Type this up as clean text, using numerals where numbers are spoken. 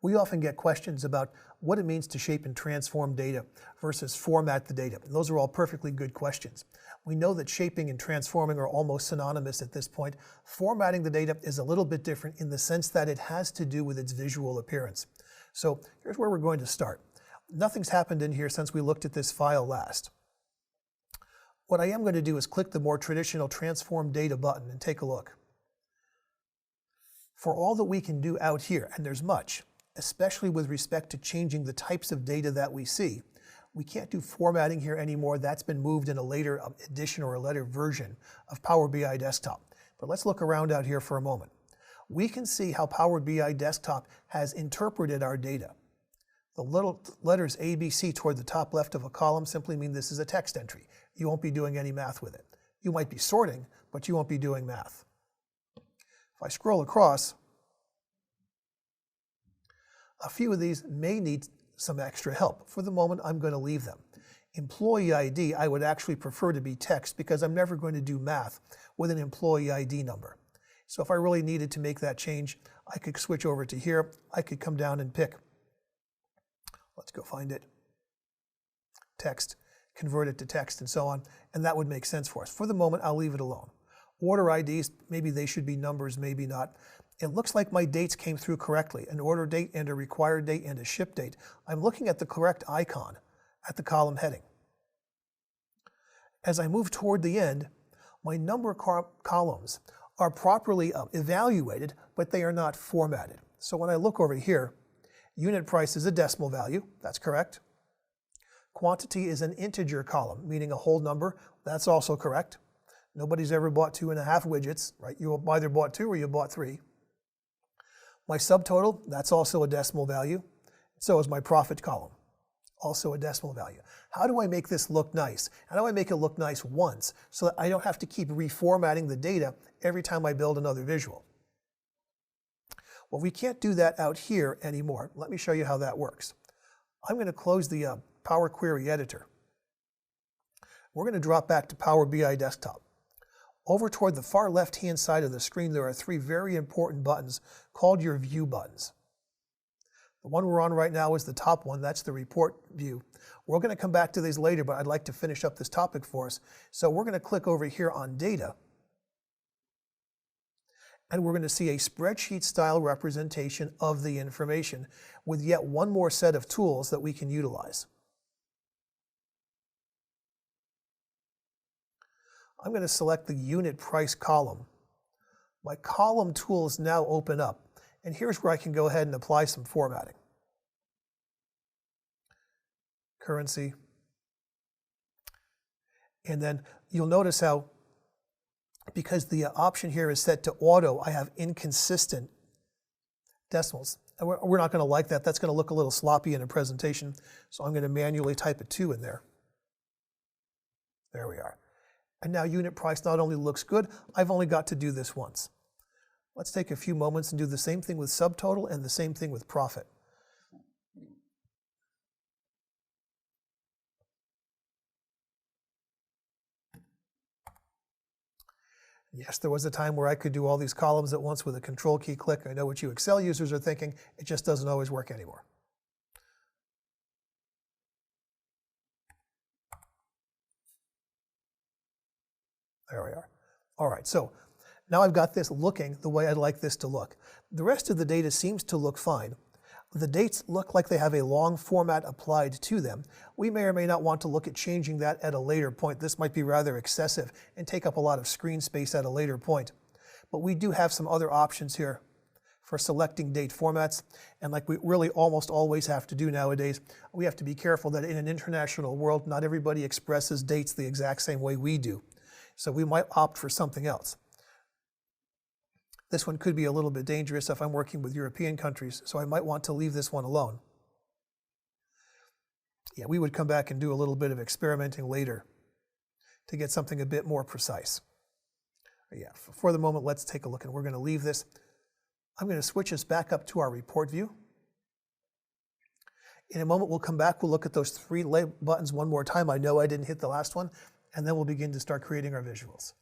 We often get questions about what it means to shape and transform data versus format the data. And those are all perfectly good questions. We know that shaping and transforming are almost synonymous at this point. Formatting the data is a little bit different in the sense that it has to do with its visual appearance. So here's where we're going to start. Nothing's happened in here since we looked at this file last. What I am going to do is click the more traditional Transform Data button and take a look. For all that we can do out here, and there's much, especially with respect to changing the types of data that we see, we can't do formatting here anymore. That's been moved in a later edition or a later version of Power BI Desktop. But let's look around out here for a moment. We can see how Power BI Desktop has interpreted our data. The little letters A, B, C toward the top left of a column simply mean this is a text entry. You won't be doing any math with it. You might be sorting, but you won't be doing math. If I scroll across, a few of these may need some extra help. For the moment, I'm going to leave them. Employee ID, I would actually prefer to be text because I'm never going to do math with an employee ID number. So if I really needed to make that change, I could switch over to here. I could come down and pick, let's go find it, text, convert it to text and so on, and that would make sense for us. For the moment, I'll leave it alone. Order IDs, maybe they should be numbers, maybe not. It looks like my dates came through correctly, an order date and a required date and a ship date. I'm looking at the correct icon at the column heading. As I move toward the end, my number columns are properly evaluated, but they are not formatted. So when I look over here, unit price is a decimal value, that's correct. Quantity is an integer column, meaning a whole number, that's also correct. Nobody's ever bought 2.5 widgets, right? You either bought 2 or you bought 3. My subtotal, that's also a decimal value. So is my profit column, also a decimal value. How do I make this look nice? How do I make it look nice once so that I don't have to keep reformatting the data every time I build another visual? Well, we can't do that out here anymore. Let me show you how that works. I'm going to close the Power Query Editor. We're going to drop back to Power BI Desktop. Over toward the far left-hand side of the screen, there are 3 very important buttons called your View buttons. The one we're on right now is the top one. That's the Report View. We're going to come back to these later, but I'd like to finish up this topic for us. So we're going to click over here on Data, and we're going to see a spreadsheet-style representation of the information with yet one more set of tools that we can utilize. I'm going to select the unit price column. My column tools now open up, and here's where I can go ahead and apply some formatting. Currency. And then you'll notice how, because the option here is set to auto, I have inconsistent decimals. And we're not going to like that. That's going to look a little sloppy in a presentation, so I'm going to manually type a 2 in there. There we are. And now unit price not only looks good, I've only got to do this once. Let's take a few moments and do the same thing with subtotal and the same thing with profit. Yes, there was a time where I could do all these columns at once with a control key click. I know what you Excel users are thinking. It just doesn't always work anymore. There we are. All right, so now I've got this looking the way I'd like this to look. The rest of the data seems to look fine. The dates look like they have a long format applied to them. We may or may not want to look at changing that at a later point. This might be rather excessive and take up a lot of screen space at a later point. But we do have some other options here for selecting date formats. And like we really almost always have to do nowadays, we have to be careful that in an international world, not everybody expresses dates the exact same way we do. So we might opt for something else. This one could be a little bit dangerous if I'm working with European countries, so I might want to leave this one alone. Yeah, we would come back and do a little bit of experimenting later to get something a bit more precise. Yeah, for the moment, let's take a look, and we're going to leave this. I'm going to switch us back up to our report view. In a moment, we'll come back, we'll look at those 3 buttons one more time. I know I didn't hit the last one, and then we'll begin to start creating our visuals.